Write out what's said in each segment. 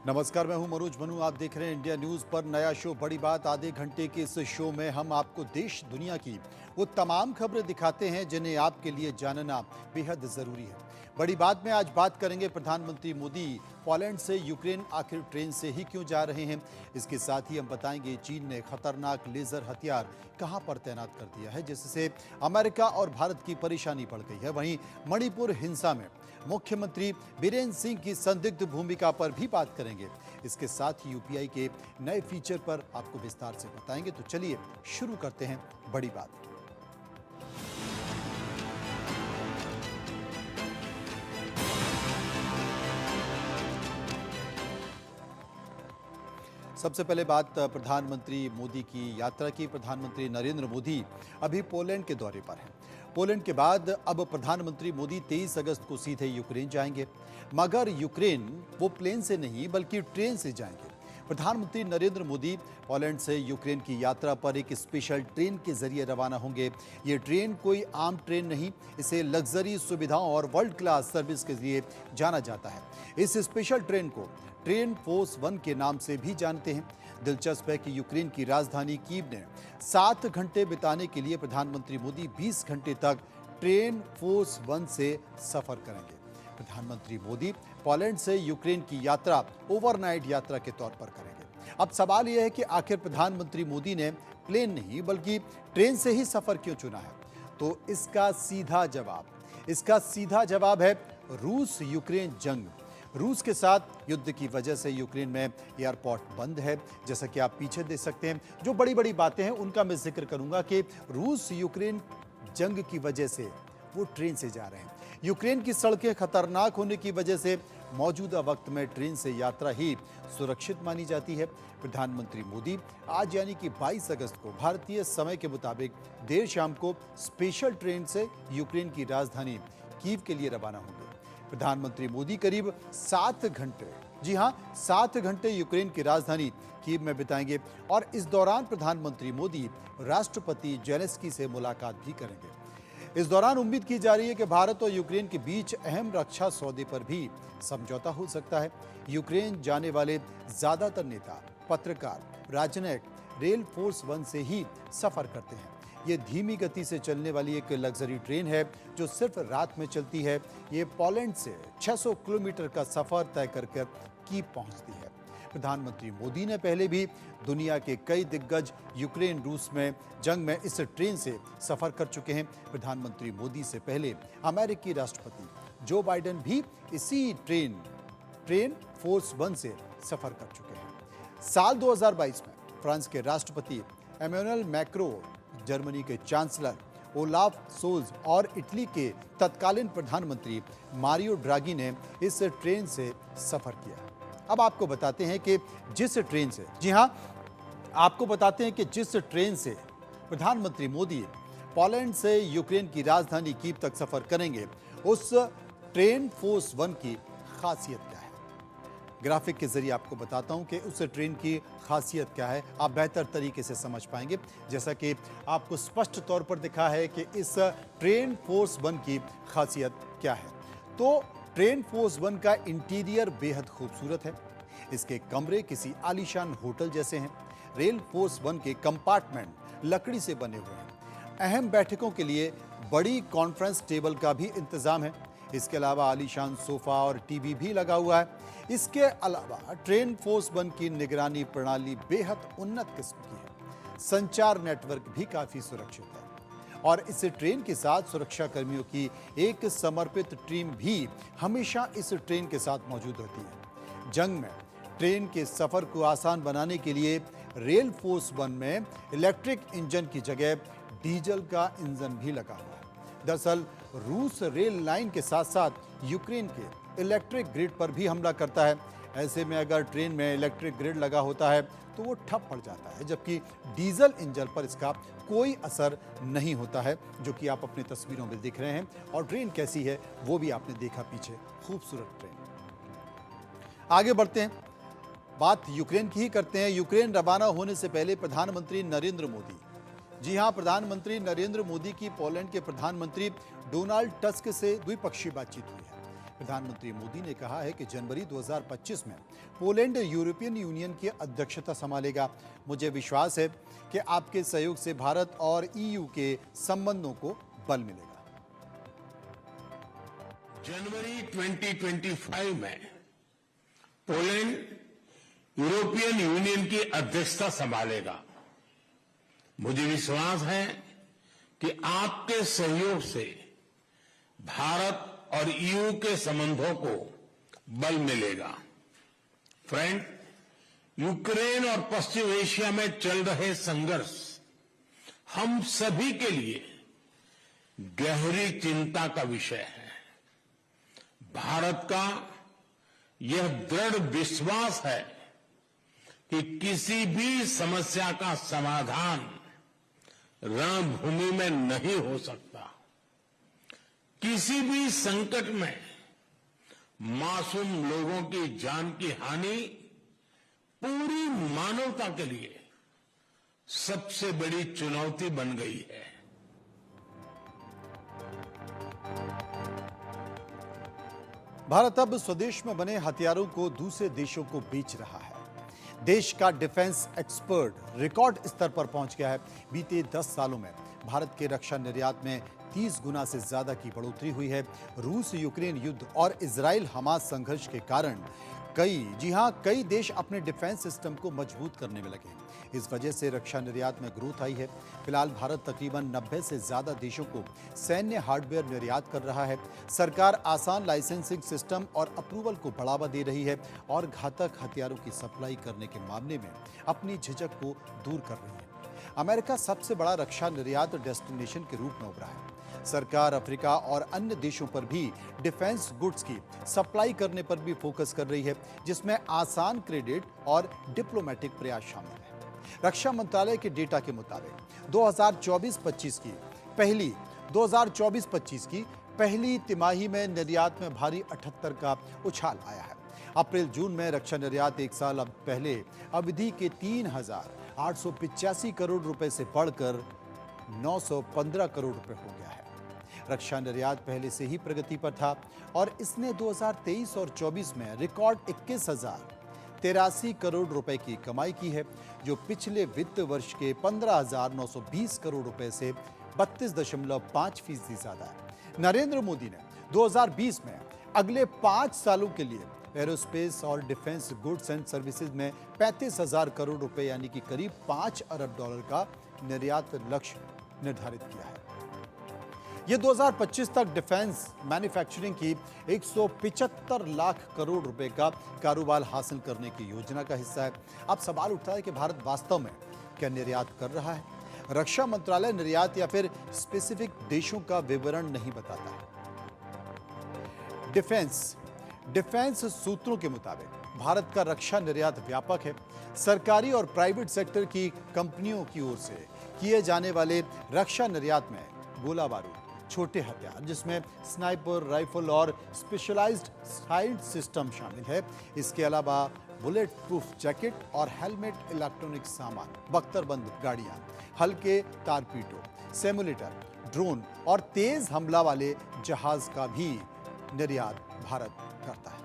नमस्कार, मैं हूं मनोज मनु। आप देख रहे हैं इंडिया न्यूज पर नया शो बड़ी बात। आधे घंटे के इस शो में हम आपको देश दुनिया की वो तमाम खबरें दिखाते हैं जिन्हें आपके लिए जानना बेहद जरूरी है। बड़ी बात में आज बात करेंगे प्रधानमंत्री मोदी पोलैंड से यूक्रेन आखिर ट्रेन से ही क्यों जा रहे हैं। इसके साथ ही हम बताएंगे चीन ने खतरनाक लेजर हथियार कहां पर तैनात कर दिया है जिससे अमेरिका और भारत की परेशानी बढ़ गई है। वहीं मणिपुर हिंसा में मुख्यमंत्री बीरेन सिंह की संदिग्ध भूमिका पर भी बात करेंगे। इसके साथ ही यूपीआई के नए फीचर पर आपको विस्तार से बताएंगे। तो चलिए शुरू करते हैं बड़ी बात। सबसे पहले बात प्रधानमंत्री मोदी की यात्रा की। प्रधानमंत्री नरेंद्र मोदी अभी पोलैंड के दौरे पर हैं। पोलैंड के बाद अब प्रधानमंत्री मोदी 23 अगस्त को सीधे यूक्रेन जाएंगे, मगर यूक्रेन वो प्लेन से नहीं बल्कि ट्रेन से जाएंगे। प्रधानमंत्री नरेंद्र मोदी पोलैंड से यूक्रेन की यात्रा पर एक स्पेशल ट्रेन के जरिए रवाना होंगे। ये ट्रेन कोई आम ट्रेन नहीं, इसे लग्जरी सुविधाओं और वर्ल्ड क्लास सर्विस के लिए जाना जाता है। इस स्पेशल ट्रेन को ट्रेन फोर्स 1 के नाम से भी जानते हैं। दिलचस्प है कि यूक्रेन की राजधानी कीव में 7 घंटे बिताने के लिए प्रधानमंत्री मोदी 20 घंटे तक ट्रेन फोर्स 1 से सफर करेंगे। प्रधानमंत्री मोदी पोलैंड से यूक्रेन की यात्रा ओवरनाइट यात्रा के तौर पर करेंगे। अब सवाल यह है कि आखिर प्रधानमंत्री मोदी ने प्लेन नहीं बल्कि ट्रेन से ही सफर क्यों चुना है। तो इसका सीधा जवाब है रूस यूक्रेन जंग। रूस के साथ युद्ध की वजह से यूक्रेन में एयरपोर्ट बंद है, जैसा कि आप पीछे देख सकते हैं। जो बड़ी बड़ी बातें हैं उनका मैं जिक्र करूंगा कि रूस यूक्रेन जंग की वजह से वो ट्रेन से जा रहे हैं। यूक्रेन की सड़कें खतरनाक होने की वजह से मौजूदा वक्त में ट्रेन से यात्रा ही सुरक्षित मानी जाती है। प्रधानमंत्री मोदी आज यानी कि 22 अगस्त को भारतीय समय के मुताबिक देर शाम को स्पेशल ट्रेन से यूक्रेन की राजधानी कीव के लिए रवाना होंगे। प्रधानमंत्री मोदी करीब 7 घंटे, जी हां 7 घंटे यूक्रेन की राजधानी कीव में बिताएंगे और इस दौरान प्रधानमंत्री मोदी राष्ट्रपति जेलेंस्की से मुलाकात भी करेंगे। इस दौरान उम्मीद की जा रही है कि भारत और यूक्रेन के बीच अहम रक्षा सौदे पर भी समझौता हो सकता है। यूक्रेन जाने वाले ज्यादातर नेता, पत्रकार, राजनयिक रेल फोर्स 1 से ही सफर करते हैं। ये धीमी गति से चलने वाली एक लग्जरी ट्रेन है जो सिर्फ रात में चलती है। ये पोलैंड से 600 किलोमीटर का सफर तय कर कीव पहुंचती है। प्रधानमंत्री मोदी ने पहले भी दुनिया के कई दिग्गज यूक्रेन रूस में जंग में इस ट्रेन से सफर कर चुके हैं। प्रधानमंत्री मोदी से पहले अमेरिकी राष्ट्रपति जो बाइडेन भी इसी ट्रेन फोर्स 1 से सफर कर चुके हैं। साल 2022 में फ्रांस के राष्ट्रपति एमेनुएल मैक्रों, जर्मनी के चांसलर ओलाफ सोल्ज और इटली के तत्कालीन प्रधानमंत्री मारियो ड्रागी ने इस ट्रेन से सफर किया। अब आपको बताते हैं कि जिस ट्रेन से, जी हां, आपको बताते हैं कि जिस ट्रेन से प्रधानमंत्री मोदी पोलैंड से यूक्रेन की राजधानी कीव तक सफर करेंगे, उस ट्रेन फोर्स 1 की खासियत क्या है। ग्राफिक के जरिए आपको बताता हूं कि उस ट्रेन की खासियत क्या है, आप बेहतर तरीके से समझ पाएंगे। जैसा कि आपको स्पष्ट तौर पर दिखा है कि इस ट्रेन फोर्स 1 की खासियत क्या है। तो ट्रेन फोर्स 1 का इंटीरियर बेहद खूबसूरत है। इसके कमरे किसी आलीशान होटल जैसे हैं। रेल फोर्स 1 के कंपार्टमेंट लकड़ी से बने हुए हैं। अहम बैठकों के लिए बड़ी कॉन्फ्रेंस टेबल का भी इंतजाम है। इसके अलावा आलीशान सोफा और टीवी भी लगा हुआ है। इसके अलावा ट्रेन फोर्स 1 की निगरानी प्रणाली बेहद उन्नत किस्म की है। संचार नेटवर्क भी काफी सुरक्षित है और इस ट्रेन के साथ सुरक्षा कर्मियों की एक समर्पित टीम भी हमेशा इस ट्रेन के साथ मौजूद होती है। जंग में ट्रेन के सफर को आसान बनाने के लिए रेल फोर्स 1 में इलेक्ट्रिक इंजन की जगह डीजल का इंजन भी लगा हुआ है। दरअसल रूस रेल लाइन के साथ साथ यूक्रेन के इलेक्ट्रिक ग्रिड पर भी हमला करता है। ऐसे में अगर ट्रेन में इलेक्ट्रिक ग्रिड लगा होता है तो वो ठप पड़ जाता है, जबकि डीजल इंजन पर इसका कोई असर नहीं होता है, जो कि आप अपनी तस्वीरों में देख रहे हैं। और ट्रेन कैसी है वो भी आपने देखा पीछे, खूबसूरत ट्रेन। आगे बढ़ते हैं, बात यूक्रेन की ही करते हैं। यूक्रेन रवाना होने से पहले प्रधानमंत्री नरेंद्र मोदी, जी हां, प्रधानमंत्री नरेंद्र मोदी की पोलैंड के प्रधानमंत्री डोनाल्ड टस्क से द्विपक्षीय बातचीत हुई है। प्रधानमंत्री मोदी ने कहा है कि जनवरी 2025 में पोलैंड यूरोपियन यूनियन की अध्यक्षता संभालेगा। मुझे विश्वास है कि आपके सहयोग से भारत और ईयू के संबंधों को बल मिलेगा। जनवरी 2025 में पोलैंड यूरोपियन यूनियन की अध्यक्षता संभालेगा। मुझे विश्वास है कि आपके सहयोग से भारत और ईयू के संबंधों को बल मिलेगा। फ्रेंड, यूक्रेन और पश्चिम एशिया में चल रहे संघर्ष हम सभी के लिए गहरी चिंता का विषय है। भारत का यह दृढ़ विश्वास है कि किसी भी समस्या का समाधान रणभूमि में नहीं हो सकता। किसी भी संकट में मासूम लोगों की जान की हानि पूरी मानवता के लिए सबसे बड़ी चुनौती बन गई है। भारत अब स्वदेश में बने हथियारों को दूसरे देशों को बेच रहा है। देश का डिफेंस एक्सपर्ट रिकॉर्ड स्तर पर पहुंच गया है। बीते 10 सालों में भारत के रक्षा निर्यात में 30 गुना से ज्यादा की बढ़ोतरी हुई है। रूस यूक्रेन युद्ध और इजराइल हमास संघर्ष के कारण कई देश अपने डिफेंस सिस्टम को मजबूत करने में लगे हैं। इस वजह से रक्षा निर्यात में ग्रोथ आई है। फिलहाल भारत तकरीबन 90 से ज्यादा देशों को सैन्य हार्डवेयर निर्यात कर रहा है। सरकार आसान लाइसेंसिंग सिस्टम और अप्रूवल को बढ़ावा दे रही है और घातक हथियारों की सप्लाई करने के मामले में अपनी झिझक को दूर कर रही है। अमेरिका सबसे बड़ा रक्षा निर्यात डेस्टिनेशन के रूप में उभरा है। सरकार अफ्रीका और अन्य देशों पर भी डिफेंस गुड्स की सप्लाई करने पर भी फोकस कर रही है, जिसमें आसान क्रेडिट और डिप्लोमेटिक प्रयास शामिल है। रक्षा मंत्रालय के डेटा के मुताबिक 2024-25 की पहली तिमाही में निर्यात में भारी 78 का उछाल आया है। अप्रैल जून में रक्षा निर्यात एक साल पहले अवधि के 3,885 करोड़ रुपए से बढ़कर 915 करोड़ रुपए हो गया है। रक्षा निर्यात पहले से ही प्रगति पर था और इसने 2023 और 24 में रिकॉर्ड 21,083 करोड़ रुपए की कमाई की है, जो पिछले वित्त वर्ष के 15,920 करोड़ रुपए से 32.5% ज्यादा है। नरेंद्र मोदी ने 2020 में अगले 5 सालों के लिए एरोस्पेस और डिफेंस गुड्स एंड सर्विसेज में 35,000 करोड़ रुपए यानी कि करीब 5 अरब डॉलर का निर्यात लक्ष्य निर्धारित किया है। यह 2025 तक डिफेंस मैन्युफैक्चरिंग की 175 लाख करोड़ रुपए का कारोबार हासिल करने की योजना का हिस्सा है। अब सवाल उठता है कि भारत वास्तव में क्या निर्यात कर रहा है? रक्षा मंत्रालय निर्यात या फिर स्पेसिफिक देशों का विवरण नहीं बताता है। डिफेंस सूत्रों के मुताबिक भारत का रक्षा निर्यात व्यापक है। सरकारी और प्राइवेट सेक्टर की कंपनियों की ओर से किए जाने वाले रक्षा निर्यात में गोला बारूद, छोटे हथियार जिसमें स्नाइपर राइफल और स्पेशलाइज्ड साइड सिस्टम शामिल है। इसके अलावा बुलेट प्रूफ जैकेट और हेलमेट, इलेक्ट्रॉनिक सामान, बख्तरबंद गाड़ियां, हल्के टारपीडो, सिमुलेटर, ड्रोन और तेज हमला वाले जहाज का भी निर्यात भारत करता है।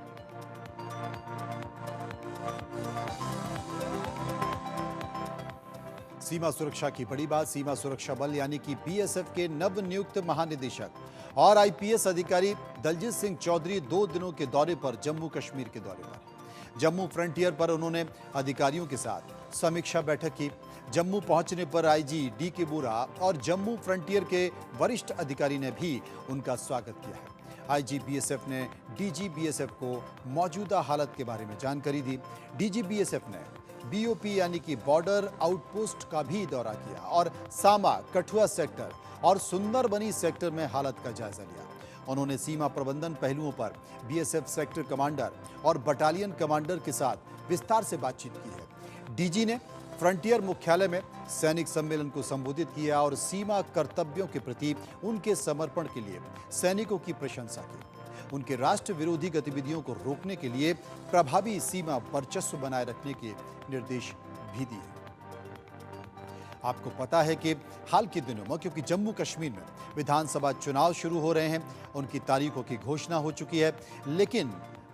सीमा सुरक्षा की बड़ी बात। सीमा सुरक्षा बल यानी कि बीएसएफ के नवनियुक्त महानिदेशक और आईपीएस अधिकारी दलजीत सिंह चौधरी 2 दिनों के दौरे पर जम्मू कश्मीर के दौरे पर जम्मू फ्रंटियर पर उन्होंने अधिकारियों के साथ समीक्षा बैठक की। जम्मू पहुंचने पर आईजी डीके बोरा और जम्मू फ्रंटियर के वरिष्ठ अधिकारी ने भी उनका स्वागत किया है। आईजी बीएसएफ ने डीजी बीएसएफ को मौजूदा हालत के बारे में जानकारी दी। डीजी बीएसएफ ने बीओपी यानी कि बॉर्डर आउटपोस्ट का भी दौरा किया और सामा, कठुआ सेक्टर और सुंदरबनी सेक्टर में हालत का जायजा लिया। उन्होंने सीमा प्रबंधन पहलुओं पर बीएसएफ सेक्टर कमांडर और बटालियन कमांडर के साथ विस्तार से बातचीत की है। डीजी ने फ्रंटियर मुख्यालय में सैनिक सम्मेलन को संबोधित किया और सीमा कर्तव्यों के प्रति उनके समर्पण के लिए सैनिकों की प्रशंसा की। उनके राष्ट्र विरोधी गतिविधियों को रोकने के लिए प्रभावी सीमा वर्चस्व बनाए रखने के निर्देश भी दिए। आपको पता है कि हाल के दिनों में क्योंकि जम्मू कश्मीर में विधानसभा चुनाव शुरू हो रहे हैं, उनकी तारीखों की घोषणा हो चुकी है, लेकिन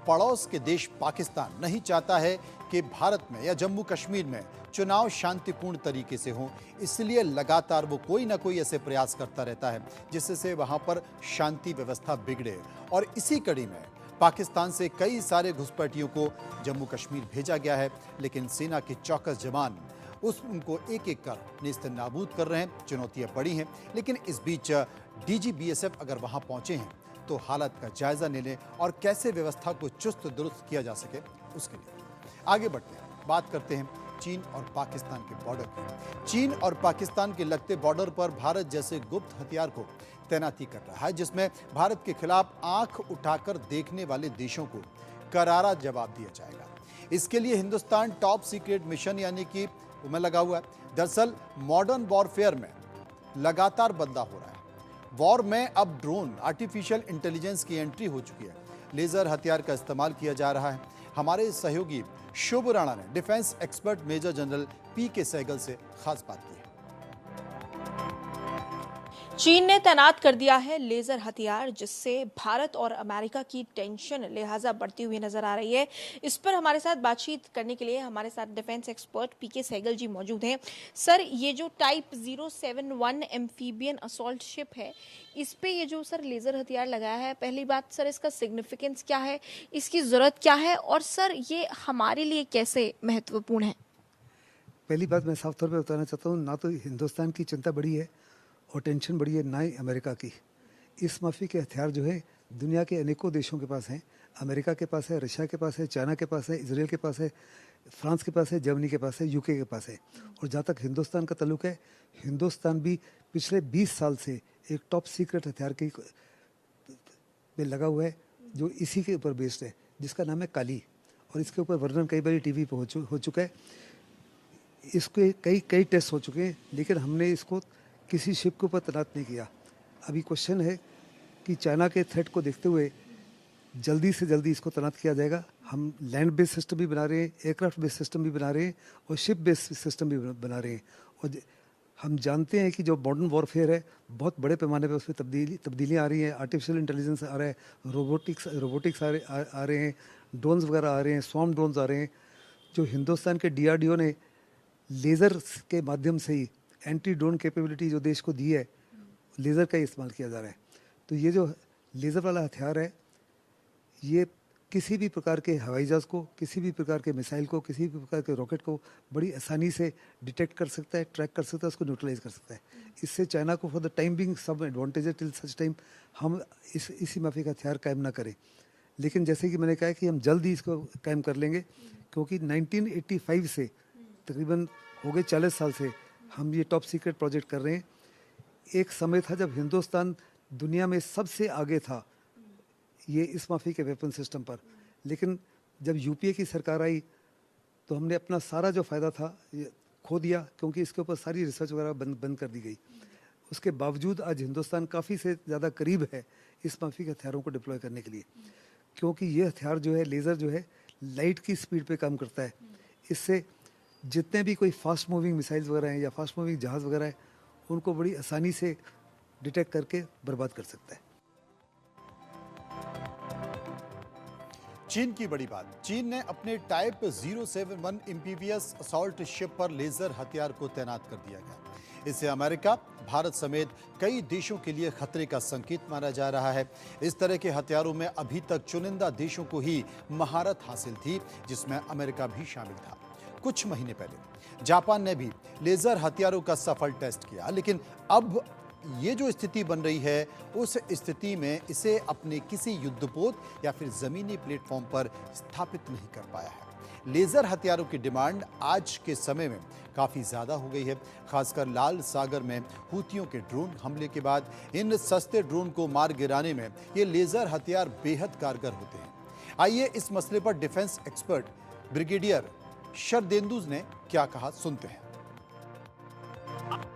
पड़ोस के देश पाकिस्तान नहीं चाहता है कि भारत में या जम्मू कश्मीर में चुनाव शांतिपूर्ण तरीके से हों। इसलिए लगातार वो कोई ना कोई ऐसे प्रयास करता रहता है जिससे वहां पर शांति व्यवस्था बिगड़े। और इसी कड़ी में पाकिस्तान से कई सारे घुसपैठियों को जम्मू कश्मीर भेजा गया है, लेकिन सेना के चौकस जवान उनको एक एक कर नेस्त नाबूद कर रहे हैं। चुनौतियां बड़ी हैं, लेकिन इस बीच डीजी बीएसएफ अगर वहां पहुंचे हैं तो हालत का जायजा ले लें और कैसे व्यवस्था को चुस्त दुरुस्त किया जा सके उसके लिए आगे बढ़ते हैं। बात करते हैं चीन और पाकिस्तान के बॉर्डर की। चीन और पाकिस्तान के लगते बॉर्डर पर भारत जैसे गुप्त हथियार को तैनाती कर रहा है, जिसमें भारत के खिलाफ आंख उठाकर देखने वाले देशों को करारा जवाब दिया जाएगा। इसके लिए हिंदुस्तान टॉप सीक्रेट मिशन यानी कि में लगा हुआ है। दरअसल मॉडर्न वॉरफेयर में लगातार बदलाव हो रहा है। वॉर में अब ड्रोन, आर्टिफिशियल इंटेलिजेंस की एंट्री हो चुकी है। लेजर हथियार का इस्तेमाल किया जा रहा है। हमारे सहयोगी शुभ राणा ने डिफेंस एक्सपर्ट मेजर जनरल पीके सहगल से खास बात की है। चीन ने तैनात कर दिया है लेजर हथियार, जिससे भारत और अमेरिका की टेंशन लिहाजा बढ़ती हुई नजर आ रही है। इस पर हमारे साथ बातचीत करने के लिए हमारे साथ डिफेंस एक्सपर्ट पीके सहगल जी मौजूद हैं। सर, ये जो टाइप 071 एम्फीबियन असॉल्ट शिप है, इस पे ये जो सर लेजर हथियार लगाया है, पहली बात सर इसका सिग्निफिकेंस क्या है, इसकी जरूरत क्या है, और सर ये हमारे लिए कैसे महत्वपूर्ण है? पहली बात मैं साफ तौर पे बताना चाहता हूँ, ना तो हिंदुस्तान की चिंता बड़ी है और टेंशन बड़ी है, ना ही अमेरिका की। इस माफी के हथियार जो है दुनिया के अनेकों देशों के पास हैं। अमेरिका के पास है, रशिया के पास है, चाइना के पास है, इसराइल के पास है, फ्रांस के पास है, जर्मनी के पास है, यूके के पास है। और जहाँ तक हिंदुस्तान का ताल्लुक है, हिंदुस्तान भी पिछले 20 साल से एक टॉप सीक्रेट हथियार के में लगा हुआ है जो इसी के ऊपर बेस्ड है, जिसका नाम है काली। और इसके ऊपर वर्णन कई बार टीवी पर हो चुका है। इसके कई टेस्ट हो चुके हैं, लेकिन हमने इसको किसी शिप के ऊपर तैनात नहीं किया। अभी क्वेश्चन है कि चाइना के थ्रेट को देखते हुए जल्दी से जल्दी इसको तैनात किया जाएगा। हम लैंड बेस्ड सिस्टम भी बना रहे हैं, एयरक्राफ्ट बेस्ड सिस्टम भी बना रहे हैं और शिप बेस्ड सिस्टम भी बना रहे हैं। और हम जानते हैं कि जो मॉडर्न वॉरफेयर है, बहुत बड़े पैमाने पर उसमें तब्दीलियाँ आ रही हैं। आर्टिफिशियल इंटेलिजेंस आ रहा है, रोबोटिक्स आ रहे हैं, ड्रोन्स वगैरह आ रहे हैं, स्वॉर्म ड्रोन्स आ रहे हैं। जो हिंदुस्तान के DRDO ने लेज़र के माध्यम से ही एंटी ड्रोन कैपेबिलिटी जो देश को दी है, लेज़र का ही इस्तेमाल किया जा रहा है। तो ये जो लेज़र वाला हथियार है, ये किसी भी प्रकार के हवाई जहाज़ को, किसी भी प्रकार के मिसाइल को, किसी भी प्रकार के रॉकेट को बड़ी आसानी से डिटेक्ट कर सकता है, ट्रैक कर सकता है, उसको न्यूट्रलाइज कर सकता है। इससे चाइना को फॉर द टाइम बिंग सब एडवांटेज है टिल सच टाइम हम इसी माफी का हथियार कायम ना करें। लेकिन जैसे कि मैंने कहा कि हम जल्द ही इसको कायम कर लेंगे, क्योंकि 1985 से तकरीबन हो गए 40 साल से हम ये टॉप सीक्रेट प्रोजेक्ट कर रहे हैं। एक समय था जब हिंदुस्तान दुनिया में सबसे आगे था ये इस माफी के वेपन सिस्टम पर, लेकिन जब UPA की सरकार आई तो हमने अपना सारा जो फ़ायदा था ये खो दिया, क्योंकि इसके ऊपर सारी रिसर्च वगैरह बंद कर दी गई। उसके बावजूद आज हिंदुस्तान काफ़ी से ज़्यादा करीब है इस माफी के हथियारों को डिप्लॉय करने के लिए, क्योंकि ये हथियार जो है, लेज़र जो है, लाइट की स्पीड पे काम करता है। इससे जितने भी कोई फास्ट मूविंग मिसाइल्स वगैरह हैं या फास्ट मूविंग जहाज़ वगैरह है, उनको बड़ी आसानी से डिटेक्ट करके बर्बाद कर सकता है। चीन की बड़ी बात, चीन ने अपने टाइप 071 एम्फीबियस असॉल्ट शिप पर लेजर हथियार को तैनात कर दिया गया। इससे अमेरिका, भारत समेत कई देशों के लिए खतरे का संकेत माना जा रहा है। इस तरह के हथियारों में अभी तक चुनिंदा देशों को ही महारत हासिल थी, जिसमें अमेरिका भी शामिल था। कुछ महीने पहले जापान ने भी लेजर हथियारों का सफल टेस्ट किया, लेकिन अब ये जो स्थिति बन रही है, उस स्थिति में इसे अपने किसी युद्धपोत या फिर जमीनी प्लेटफॉर्म पर स्थापित नहीं कर पाया है। लेजर हथियारों की डिमांड आज के समय में काफ़ी ज़्यादा हो गई है। खासकर लाल सागर में हूतियों के ड्रोन हमले के बाद इन सस्ते ड्रोन को मार गिराने में ये लेजर हथियार बेहद कारगर होते हैं। आइए इस मसले पर डिफेंस एक्सपर्ट ब्रिगेडियर शरदेंदु ने क्या कहा, सुनते हैं।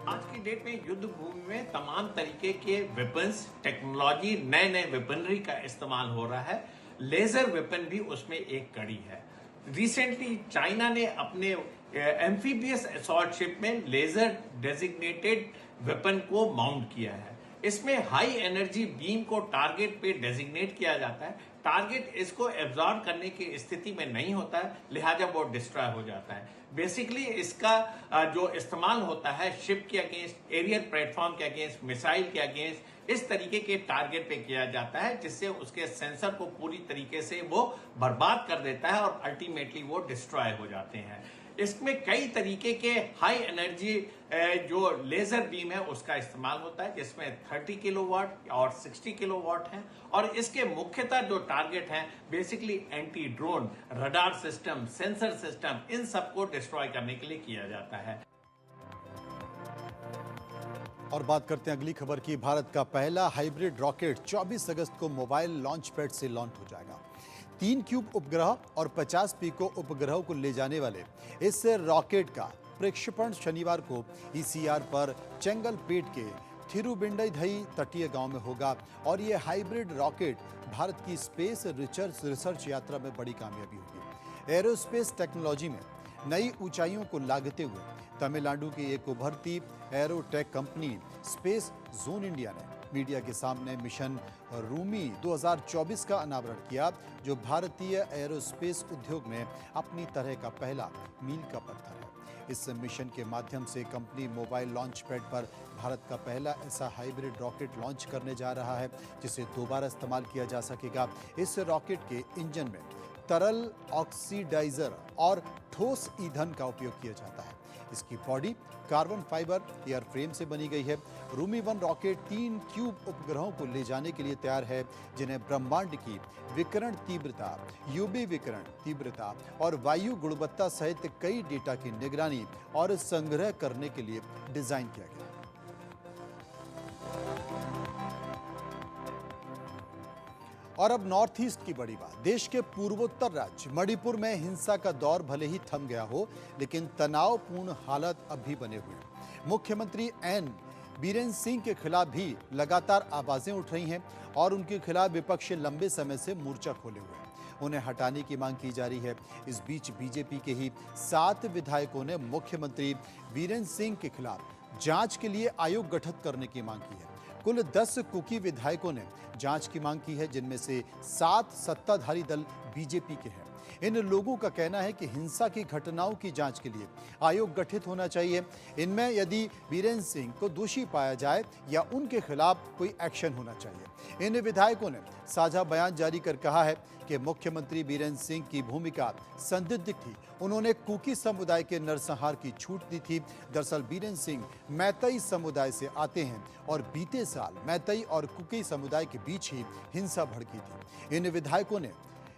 आज की डेट में युद्ध भूमि में तमाम तरीके के वेपन्स, टेक्नोलॉजी, नए वेपनरी का इस्तेमाल हो रहा है। लेजर वेपन भी उसमें एक कड़ी है। रिसेंटली चाइना ने अपने एम्फीबियस असॉल्ट शिप में लेजर डेजिग्नेटेड वेपन को माउंट किया है। इसमें हाई एनर्जी बीम को टारगेट पे डेजिग्नेट किया जाता है। टारगेट इसको एब्जॉर्ब करने की स्थिति में नहीं होता है, लिहाजा वो डिस्ट्रॉय हो जाता है। बेसिकली इसका जो इस्तेमाल होता है शिप के अगेंस्ट, एरियल प्लेटफॉर्म के अगेंस्ट, मिसाइल के अगेंस्ट, इस तरीके के टारगेट पे किया जाता है, जिससे उसके सेंसर को पूरी तरीके से वो बर्बाद कर देता है और अल्टीमेटली वो डिस्ट्रॉय हो जाते हैं। इसमें कई तरीके के हाई एनर्जी जो लेजर बीम है उसका इस्तेमाल होता है, जिसमें 30 किलोवाट और 60 किलोवाट है, और इसके मुख्यतः जो टारगेट हैं basically anti drone, radar system, sensor system, इन सबको डिस्ट्रॉय करने के लिए किया जाता है। और बात करते हैं अगली खबर की। भारत का पहला हाइब्रिड रॉकेट 24 अगस्त को मोबाइल लॉन्च पैड से लॉन्च हो जाएगा। 3 क्यूब उपग्रह और 50 पिको उपग्रहों को ले जाने वाले इस रॉकेट का प्रक्षेपण शनिवार को ईसीआर पर चेंगलपेट के थिरुबिंडईधई तटीय गांव में होगा और यह हाइब्रिड रॉकेट भारत की स्पेस रिसर्च यात्रा में बड़ी कामयाबी होगी। एरोस्पेस टेक्नोलॉजी में नई ऊंचाइयों को लांघते हुए तमिलनाडु की एक उभरती Aerotech company space zone India ने मीडिया के सामने मिशन रूमी 2024 का अनावरण किया, जो भारतीय एरोस्पेस उद्योग में अपनी तरह का पहला मील का पत्थर है। इस मिशन के माध्यम से कंपनी मोबाइल लॉन्च पैड पर भारत का पहला ऐसा हाइब्रिड रॉकेट लॉन्च करने जा रहा है, जिसे दोबारा इस्तेमाल किया जा सकेगा। इस रॉकेट के इंजन में तरल ऑक्सीडाइजर और ठोस ईंधन का उपयोग किया जाता है। इसकी बॉडी कार्बन फाइबर एयरफ्रेम से बनी गई है। रूमी 1 रॉकेट 3 क्यूब उपग्रहों को ले जाने के लिए तैयार है, जिन्हें ब्रह्मांड की विकिरण तीव्रता, यूवी विकिरण तीव्रता और वायु गुणवत्ता सहित कई डेटा की निगरानी और संग्रह करने के लिए डिजाइन किया गया है। और अब नॉर्थ ईस्ट की बड़ी बात। देश के पूर्वोत्तर राज्य मणिपुर में हिंसा का दौर भले ही थम गया हो, लेकिन तनावपूर्ण हालत अब भी बने हुए हैं। मुख्यमंत्री एन बीरेन सिंह के खिलाफ भी लगातार आवाजें उठ रही हैं और उनके खिलाफ विपक्ष लंबे समय से मोर्चा खोले हुए हैं। उन्हें हटाने की मांग की जा रही है। इस बीच बीजेपी के ही 7 विधायकों ने मुख्यमंत्री बीरेन सिंह के खिलाफ जांच के लिए आयोग गठित करने की मांग की है। कुल 10 कुकी विधायकों ने जांच की मांग की है, जिनमें से 7 सत्ताधारी दल बीजेपी के हैं। इन लोगों का कहना है कि हिंसा की घटनाओं की जांच के लिए आयोग गठित होना चाहिए। इनमें यदि बीरेन सिंह को दोषी पाया जाए या उनके खिलाफ कोई एक्शन होना चाहिए। इन विधायकों ने साझा बयान जारी कर कहा है कि मुख्यमंत्री बीरेन सिंह की भूमिका संदिग्ध थी। उन्होंने कुकी समुदाय के नरसंहार की छूट दी थी। दरअसल बीरेन सिंह मैतई समुदाय से आते हैं और बीते साल मैतई और कुकी समुदाय के बीच ही हिंसा भड़की थी।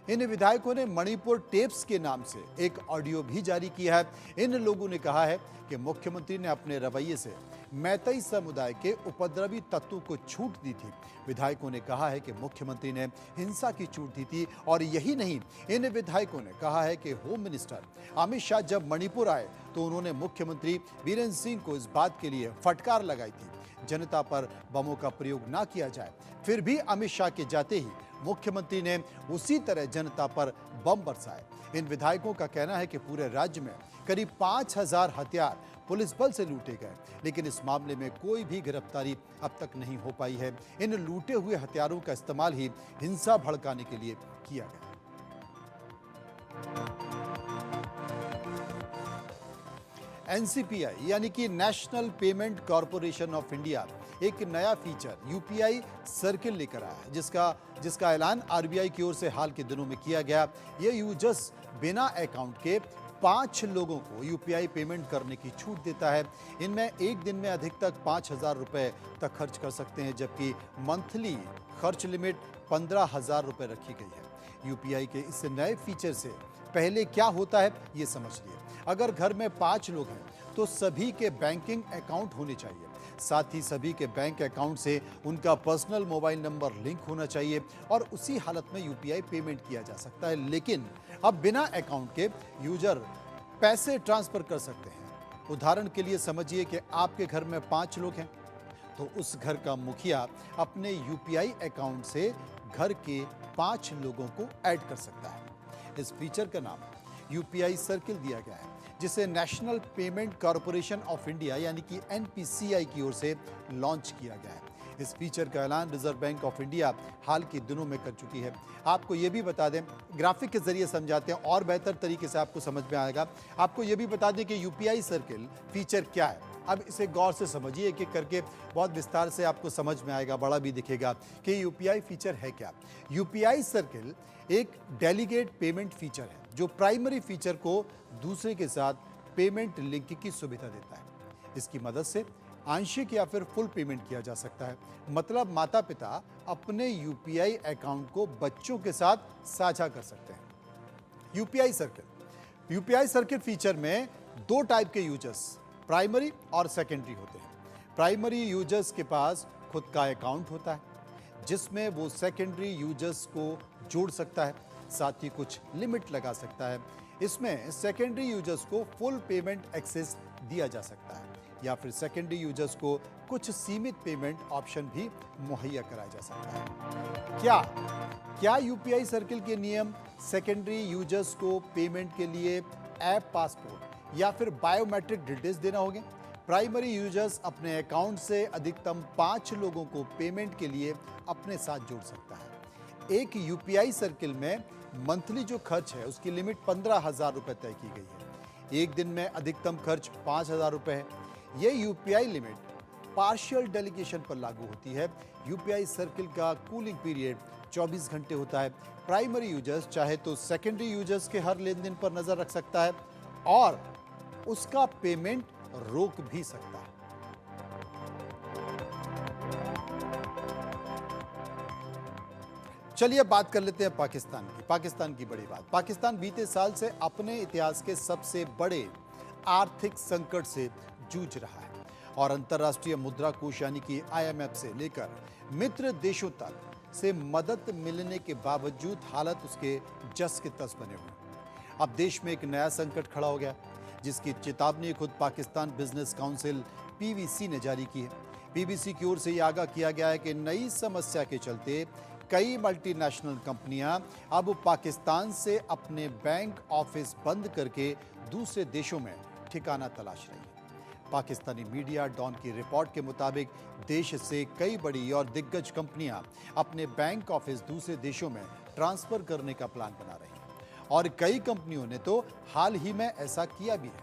इन विधायकों ने मणिपुर टेप्स के नाम से एक ऑडियो भी जारी किया है। इन लोगों ने कहा है कि मुख्यमंत्री ने अपने रवैये से मैतई समुदाय के उपद्रवी तत्वों को छूट दी थी। विधायकों ने कहा है कि मुख्यमंत्री ने हिंसा की छूट दी थी। और यही नहीं, इन विधायकों ने कहा है कि होम मिनिस्टर अमित शाह जब मणिपुर आए तो उन्होंने मुख्यमंत्री बीरेन सिंह को इस बात के लिए फटकार लगाई थी जनता पर बमों का प्रयोग ना किया जाए। फिर भी अमित शाह के जाते ही मुख्यमंत्री ने उसी तरह जनता पर बम बरसाए। इन विधायकों का कहना है कि पूरे राज्य में करीब 5000 हथियार पुलिस बल से लूटे गए, लेकिन इस मामले में कोई भी गिरफ्तारी अब तक नहीं हो पाई है। इन लूटे हुए हथियारों का इस्तेमाल ही हिंसा भड़काने के लिए किया गया। एनसीपीआई यानी कि national payment corporation of India एक नया फीचर यूपीआई सर्किल लेकर आया है, जिसका ऐलान आरबीआई की ओर से हाल के दिनों में किया गया। ये यूजर्स बिना अकाउंट के 5 लोगों को यूपीआई पेमेंट करने की छूट देता है। इनमें एक दिन में अधिकतक 5000 रुपए तक खर्च कर सकते हैं, जबकि मंथली खर्च लिमिट 15000 रुपए रखी गई है। यूपीआई के इस नए फीचर से पहले क्या होता है ये समझिए। अगर घर में 5 लोग हैं तो सभी के बैंकिंग अकाउंट होने चाहिए। साथ ही सभी के बैंक अकाउंट से उनका पर्सनल मोबाइल नंबर लिंक होना चाहिए और उसी हालत में यूपीआई पेमेंट किया जा सकता है। लेकिन अब बिना अकाउंट के यूजर पैसे ट्रांसफर कर सकते हैं। उदाहरण के लिए समझिए कि आपके घर में 5 लोग हैं, तो उस घर का मुखिया अपने यूपीआई अकाउंट से घर के 5 लोगों को ऐड कर सकता है। इस फीचर का नाम यूपीआई सर्किल दिया गया है, जिसे national payment corporation of India यानी कि एनपीसीआई की ओर से लॉन्च किया गया है। इस फीचर का ऐलान रिजर्व बैंक ऑफ इंडिया हाल के दिनों में कर चुकी है। आपको ये भी बता दें, ग्राफिक के जरिए समझाते हैं और बेहतर तरीके से आपको समझ में आएगा। आपको ये भी बता दें कि यूपीआई सर्किल फीचर क्या है। अब इसे गौर से समझिए, एक एक करके बहुत विस्तार से आपको समझ में आएगा, बड़ा भी दिखेगा कि यूपीआई फीचर है क्या। यूपीआई सर्किल एक डेलीगेट पेमेंट फीचर है जो प्राइमरी फीचर को दूसरे के साथ पेमेंट लिंक की सुविधा देता है। इसकी मदद से आंशिक या फिर फुल पेमेंट किया जा सकता है। मतलब माता पिता अपने यूपीआई अकाउंट को बच्चों के साथ साझा कर सकते हैं। यूपीआई सर्किट फीचर में दो टाइप के यूजर्स, प्राइमरी और सेकेंडरी होते हैं। प्राइमरी यूजर्स के पास खुद का अकाउंट होता है जिसमें वो सेकेंडरी यूजर्स को जोड़ सकता है, साथ ही कुछ लिमिट लगा सकता है। इसमें सेकेंडरी यूजर्स को फुल पेमेंट एक्सेस दिया जा सकता है या फिर सेकेंडरी यूजर्स को कुछ सीमित पेमेंट ऑप्शन भी मुहैया कराया जा सकता है। क्या यूपीआई सर्किल के नियम सेकेंडरी यूजर्स को पेमेंट के लिए ऐप पासपोर्ट या फिर बायोमेट्रिक डिटेल्स देना होंगे? प्राइमरी यूजर्स अपने अकाउंट से अधिकतम 5 लोगों को पेमेंट के लिए अपने साथ जोड़ सकता है। एक यूपीआई सर्किल में मंथली जो खर्च है उसकी लिमिट 15,000 रुपए तय की गई है। एक दिन में अधिकतम खर्च 5,000 रुपए है। ये यूपीआई लिमिट पार्शियल डेलीगेशन पर लागू होती है। यूपीआई सर्किल का कूलिंग पीरियड 24 घंटे होता है। प्राइमरी यूजर्स चाहे तो सेकेंडरी यूजर्स के हर लेन देन पर नजर रख सकता है और उसका पेमेंट रोक भी सकता है। चलिए बात कर लेते हैं पाकिस्तान की बड़ी बात। पाकिस्तान बीते साल से अपने इतिहास के सबसे बड़े आर्थिक संकट से जूझ रहा है और अंतर्राष्ट्रीय मुद्रा कोष यानी कि आईएमएफ से लेकर मित्र देशों तक से मदद मिलने के बावजूद हालत उसके जस के तस बने हुए। अब देश में एक नया संकट खड़ा हो गया जिसकी चेतावनी खुद पाकिस्तान बिजनेस काउंसिल पीबीसी ने जारी की है। पीबीसी की ओर से यह आगाह किया गया है कि नई समस्या के चलते कई मल्टीनेशनल कंपनियां अब पाकिस्तान से अपने बैंक ऑफिस बंद करके दूसरे देशों में ठिकाना तलाश रही है। पाकिस्तानी मीडिया डॉन की रिपोर्ट के मुताबिक देश से कई बड़ी और दिग्गज कंपनियां अपने बैंक ऑफिस दूसरे देशों में ट्रांसफर करने का प्लान बना रही हैं और कई कंपनियों ने तो हाल ही में ऐसा किया भी है।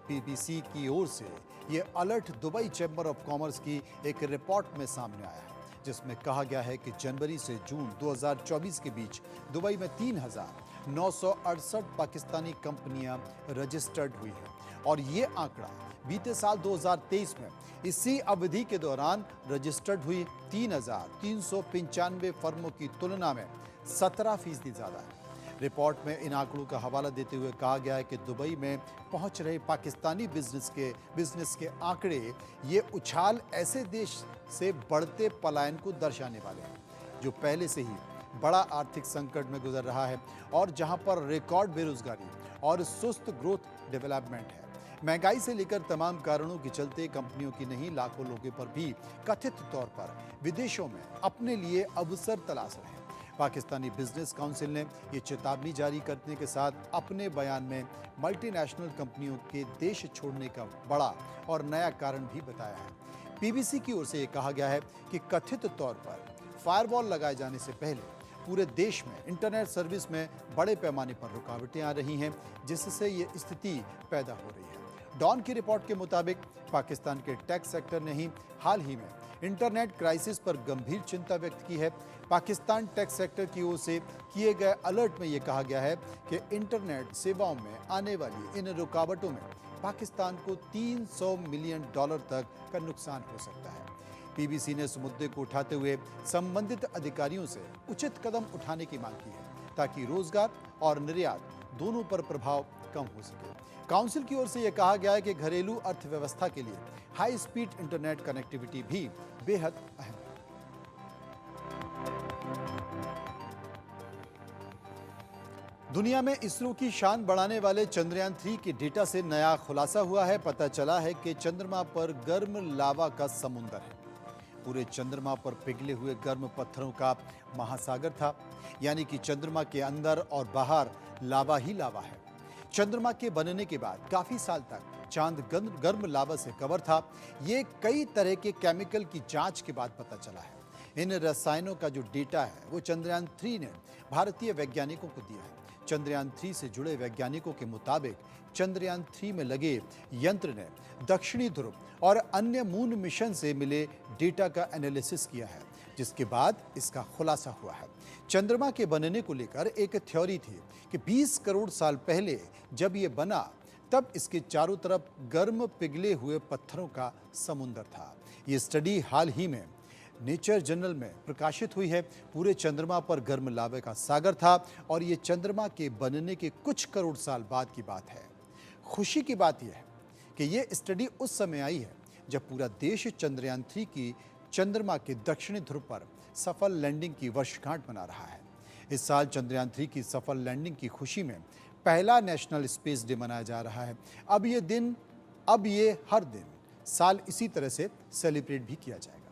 पीबीसी की ओर से ये alert Dubai chamber of commerce की एक रिपोर्ट में सामने आया है जिसमें कहा गया है कि जनवरी से जून 2024 के बीच दुबई में 3,968 पाकिस्तानी कंपनियां रजिस्टर्ड हुई हैं और ये आंकड़ा बीते साल 2023 में इसी अवधि के दौरान रजिस्टर्ड हुई 3,395 फर्मों की तुलना में 17% ज्यादा है। रिपोर्ट में इन आंकड़ों का हवाला देते हुए कहा गया है कि दुबई में पहुंच रहे पाकिस्तानी बिजनेस के आंकड़े ये उछाल ऐसे देश से बढ़ते पलायन को दर्शाने वाले हैं जो पहले से ही बड़ा आर्थिक संकट में गुजर रहा है और जहां पर रिकॉर्ड बेरोजगारी और सुस्त ग्रोथ डेवलपमेंट है। महंगाई से लेकर तमाम कारणों के चलते कंपनियों की नहीं लाखों लोगों पर भी कथित तौर पर विदेशों में अपने लिए अवसर तलाश रहे हैं। पाकिस्तानी बिजनेस काउंसिल ने ये चेतावनी जारी करने के साथ अपने बयान में मल्टीनेशनल कंपनियों के देश छोड़ने का बड़ा और नया कारण भी बताया है। पीबीसी की ओर से ये कहा गया है कि कथित तौर पर फायरवॉल लगाए जाने से पहले पूरे देश में इंटरनेट सर्विस में बड़े पैमाने पर रुकावटें आ रही हैं जिससे ये स्थिति पैदा हो रही है। डॉन की रिपोर्ट के मुताबिक पाकिस्तान के टेक सेक्टर ने ही हाल ही में इंटरनेट क्राइसिस पर गंभीर चिंता व्यक्त की है। पाकिस्तान टेक सेक्टर की ओर से किए गए अलर्ट में यह कहा गया है कि इंटरनेट सेवाओं में आने वाली इन रुकावटों में पाकिस्तान को $300 मिलियन तक का नुकसान हो सकता है। पीबीसी ने इस मुद्दे को उठाते हुए संबंधित अधिकारियों से उचित कदम उठाने की मांग की है ताकि रोजगार और निर्यात दोनों पर प्रभाव कम हो सके। काउंसिल की ओर से यह कहा गया है कि घरेलू अर्थव्यवस्था के लिए हाई स्पीड इंटरनेट कनेक्टिविटी भी बेहद अहम है। दुनिया में इसरो की शान बढ़ाने वाले चंद्रयान 3 के डेटा से नया खुलासा हुआ है। पता चला है कि चंद्रमा पर गर्म लावा का समुंदर है। पूरे चंद्रमा पर पिघले हुए गर्म पत्थरों का महासागर था, यानी कि चंद्रमा के अंदर और बाहर लावा ही लावा है। चंद्रमा के बनने के बाद काफी साल तक चांद गर्म लावा से कवर था। ये कई तरह के केमिकल की जांच के बाद पता चला है। इन रसायनों का जो डेटा है वो चंद्रयान 3 ने भारतीय वैज्ञानिकों को दिया है। चंद्रयान 3 से जुड़े वैज्ञानिकों के मुताबिक चंद्रयान 3 में लगे यंत्र ने दक्षिणी ध्रुव और अन्य मून मिशन से मिले डेटा का एनालिसिस किया है, जिसके बाद इसका खुलासा हुआ है। चंद्रमा के बनने को लेकर एक थ्योरी थी कि 20 करोड़ साल पहले जब ये बना तब इसके चारों तरफ गर्म पिघले हुए पत्थरों का समुद्र था। ये स्टडी हाल ही में नेचर जर्नल में प्रकाशित हुई है। पूरे चंद्रमा पर गर्म लावे का सागर था और ये चंद्रमा के बनने के कुछ करोड़ साल बाद की बात है। खुशी की बात यह है कि ये स्टडी उस समय आई है जब पूरा देश चंद्रयान 3 की चंद्रमा के दक्षिणी ध्रुव पर सफल लैंडिंग की वर्षगांठ मना रहा है। इस साल चंद्रयान 3 की सफल लैंडिंग की खुशी में पहला नेशनल स्पेस डे मनाया जा रहा है। अब ये हर दिन साल इसी तरह से सेलिब्रेट भी किया जाएगा।